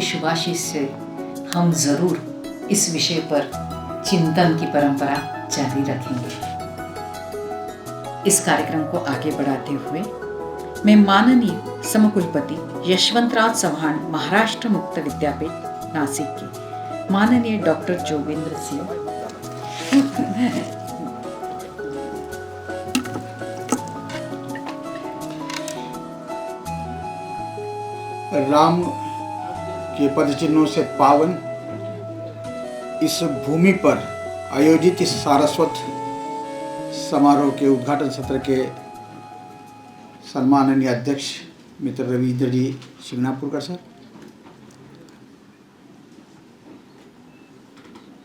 के शुभाशीष से हम जरूर इस विषय पर चिंतन की परंपरा जारी रखेंगे। इस कार्यक्रम को आगे बढ़ाते हुए मैं माननीय समकुलपति यशवंतराव चव्हाण महाराष्ट्र मुक्त विद्यापीठ नासिक के माननीय डॉक्टर जोगेंद्र सिंह राम के पद चिन्हों से पावन इस भूमि पर आयोजित इस सारस्वत समारोह के उद्घाटन सत्र के सम्माननीय अध्यक्ष मित्र रविंद्र जी शिंगणापुरकर सर,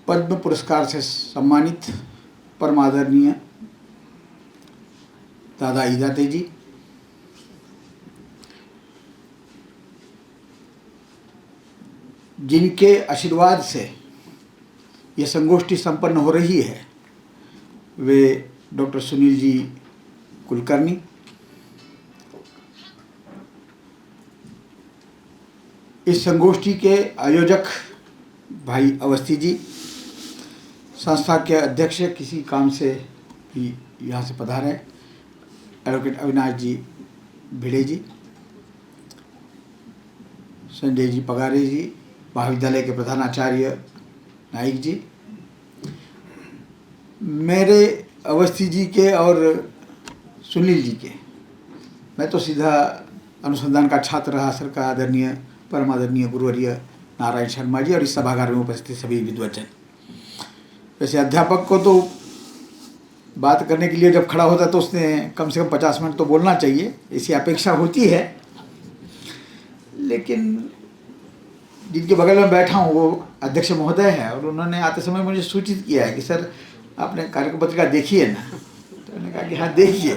पद्म पुरस्कार से सम्मानित परम आदरणीय दादा ईदाते जी, जिनके आशीर्वाद से यह संगोष्ठी संपन्न हो रही है, वे डॉक्टर सुनील जी कुलकर्णी, इस संगोष्ठी के आयोजक भाई अवस्थी जी, संस्था के अध्यक्ष किसी काम से भी यहाँ से पधारे एडवोकेट अविनाश जी भिड़े जी, संजय जी पगारे जी, महाविद्यालय के प्रधानाचार्य नाइक जी, मेरे अवस्थी जी के और सुनील जी के, मैं तो सीधा अनुसंधान का छात्र रहा सर का आदरणीय परम आदरणीय गुरुवर्य नारायण शर्मा जी और इस सभागार में उपस्थित सभी विद्वजन। वैसे अध्यापक को तो बात करने के लिए जब खड़ा होता तो उसने कम से कम 50 मिनट तो बोलना चाहिए, ऐसी अपेक्षा होती है, लेकिन जिनके बगल में बैठा हूँ वो अध्यक्ष महोदय है और उन्होंने आते समय मुझे सूचित किया है कि सर आपने कार्यक्रम पत्रिका देखी है ना, तो मैंने कहा कि हाँ देखिए।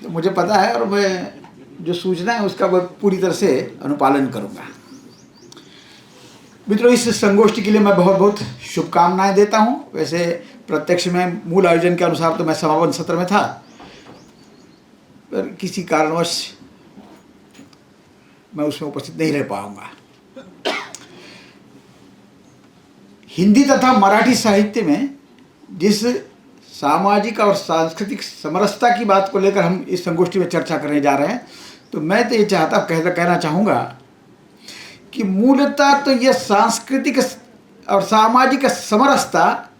तो मुझे पता है और मैं जो सूचना है उसका पूरी तरह से अनुपालन करूँगा। मित्रों, इस संगोष्ठी के लिए मैं बहुत बहुत शुभकामनाएं देता हूँ। वैसे प्रत्यक्ष में मूल आयोजन के अनुसार तो मैं समापन सत्र में था, पर किसी कारणवश मैं उसमें उपस्थित नहीं रह पाऊंगा। हिंदी तथा मराठी साहित्य में जिस सामाजिक और सांस्कृतिक समरसता की बात को लेकर हम इस संगोष्ठी में चर्चा करने जा रहे हैं, तो मैं तो ये कहना चाहूँगा कि मूलतः तो यह सांस्कृतिक और सामाजिक समरसता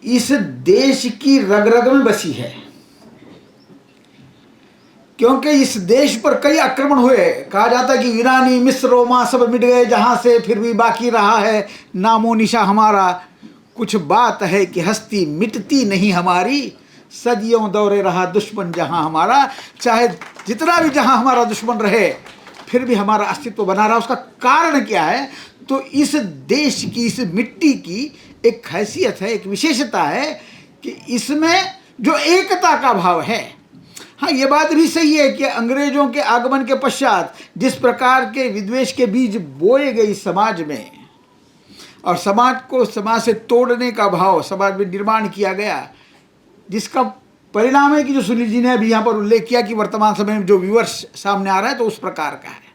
इस देश की रग रग में बसी है, क्योंकि इस देश पर कई आक्रमण हुए। कहा जाता है कि यूनानी मिस्र रोमा सब मिट गए जहाँ से, फिर भी बाकी रहा है नामो निशा हमारा। कुछ बात है कि हस्ती मिटती नहीं हमारी, सदियों दौरे रहा दुश्मन जहाँ हमारा। चाहे जितना भी जहाँ हमारा दुश्मन रहे, फिर भी हमारा अस्तित्व बना रहा। उसका कारण क्या है? तो इस देश की, इस मिट्टी की एक हैसियत है, एक विशेषता है कि इसमें जो एकता का भाव है। हाँ, ये बात भी सही है कि अंग्रेजों के आगमन के पश्चात जिस प्रकार के विद्वेष के बीज बोए गए समाज में और समाज से तोड़ने का भाव समाज में निर्माण किया गया, जिसका परिणाम है कि जो सुनील जी ने अभी यहाँ पर उल्लेख किया कि वर्तमान समय में जो विवर्ष सामने आ रहा है तो उस प्रकार का है।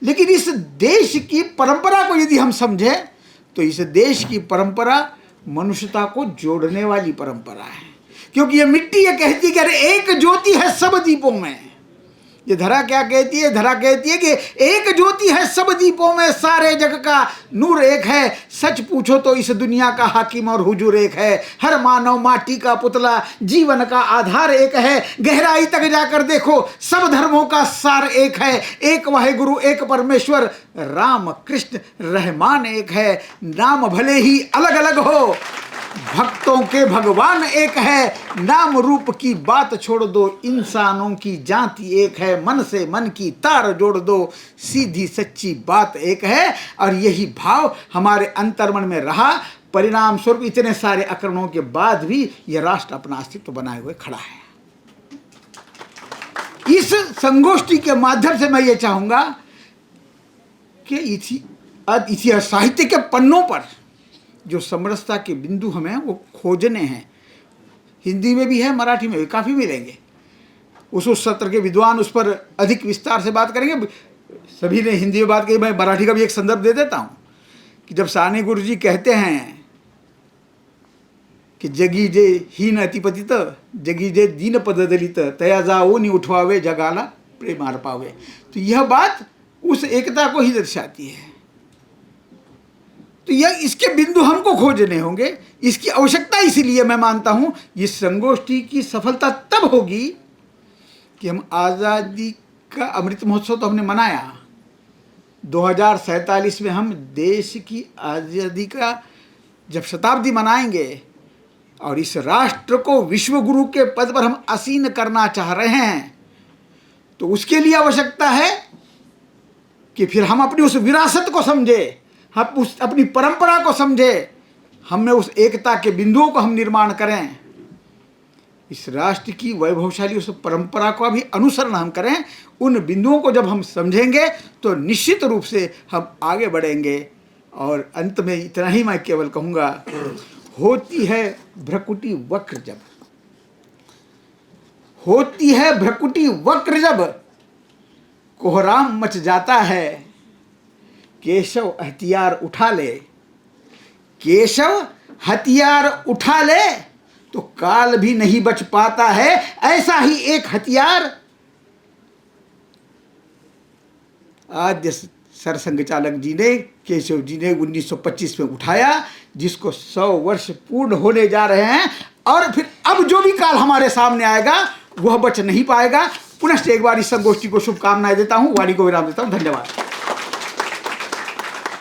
लेकिन इस देश की परंपरा को यदि हम समझें तो इस देश की परंपरा मनुष्यता को जोड़ने वाली परंपरा है, क्योंकि ये मिट्टी ये कहती है कि अरे एक ज्योति है सब दीपों में। ये धरा क्या कहती है? धरा कहती है कि एक ज्योति है सब दीपों में, सारे जग का नूर एक है। सच पूछो तो इस दुनिया का हाकिम और हुजूर एक है। हर मानव माटी का पुतला, जीवन का आधार एक है। गहराई तक जाकर देखो, सब धर्मों का सार एक है। एक वाहेगुरु एक परमेश्वर, राम कृष्ण रहमान एक है। नाम भले ही अलग अलग हो, भक्तों के भगवान एक है। नाम रूप की बात छोड़ दो, इंसानों की जाति एक है। मन से मन की तार जोड़ दो, सीधी सच्ची बात एक है। और यही भाव हमारे अंतर्मन में रहा। परिणाम स्वरूप इतने सारे आक्रमणों के बाद भी यह राष्ट्र अपना अस्तित्व बनाए हुए खड़ा है। इस संगोष्ठी के माध्यम से मैं ये चाहूंगा कि इतिहास साहित्य के पन्नों पर जो समरसता के बिंदु हमें वो खोजने हैं। हिंदी में भी है, मराठी में भी काफ़ी मिलेंगे। उस सत्र के विद्वान उस पर अधिक विस्तार से बात करेंगे। सभी ने हिंदी में बात कही, मैं मराठी का भी एक संदर्भ दे देता हूँ कि जब साने गुरु जी कहते हैं कि जगी जे हीन अतिपतित, जगी जे दीन पद दलित, तया जाओनी उठवावे जगाला प्रेमार पावे। तो यह बात उस एकता को ही दर्शाती है। तो यह इसके बिंदु हमको खोजने होंगे, इसकी आवश्यकता इसीलिए मैं मानता हूं इस संगोष्ठी की सफलता तब होगी कि हम आज़ादी का अमृत महोत्सव तो हमने मनाया, 2047 में हम देश की आज़ादी का जब शताब्दी मनाएंगे और इस राष्ट्र को विश्व गुरु के पद पर हम आसीन करना चाह रहे हैं, तो उसके लिए आवश्यकता है कि फिर हम अपनी उस विरासत को समझे, हम उस अपनी परंपरा को समझे, हमें उस एकता के बिंदुओं को हम निर्माण करें, इस राष्ट्र की वैभवशाली उस परंपरा का भी अनुसरण हम करें। उन बिंदुओं को जब हम समझेंगे तो निश्चित रूप से हम आगे बढ़ेंगे। और अंत में इतना ही मैं केवल कहूँगा, होती है भ्रकुटी वक्र जब, होती है भ्रकुटी वक्र जब, कोहराम मच जाता है, केशव हथियार उठा ले, केशव हथियार उठा ले तो काल भी नहीं बच पाता है। ऐसा ही एक हथियार आद्य सरसंघ चालक जी ने, केशव जी ने 1925 में उठाया, जिसको 100 वर्ष पूर्ण होने जा रहे हैं। और फिर अब जो भी काल हमारे सामने आएगा वह बच नहीं पाएगा। पुनः एक बार इस संगोष्ठी को शुभकामनाएं देता हूं, वाणी को विराम देता हूं। धन्यवाद।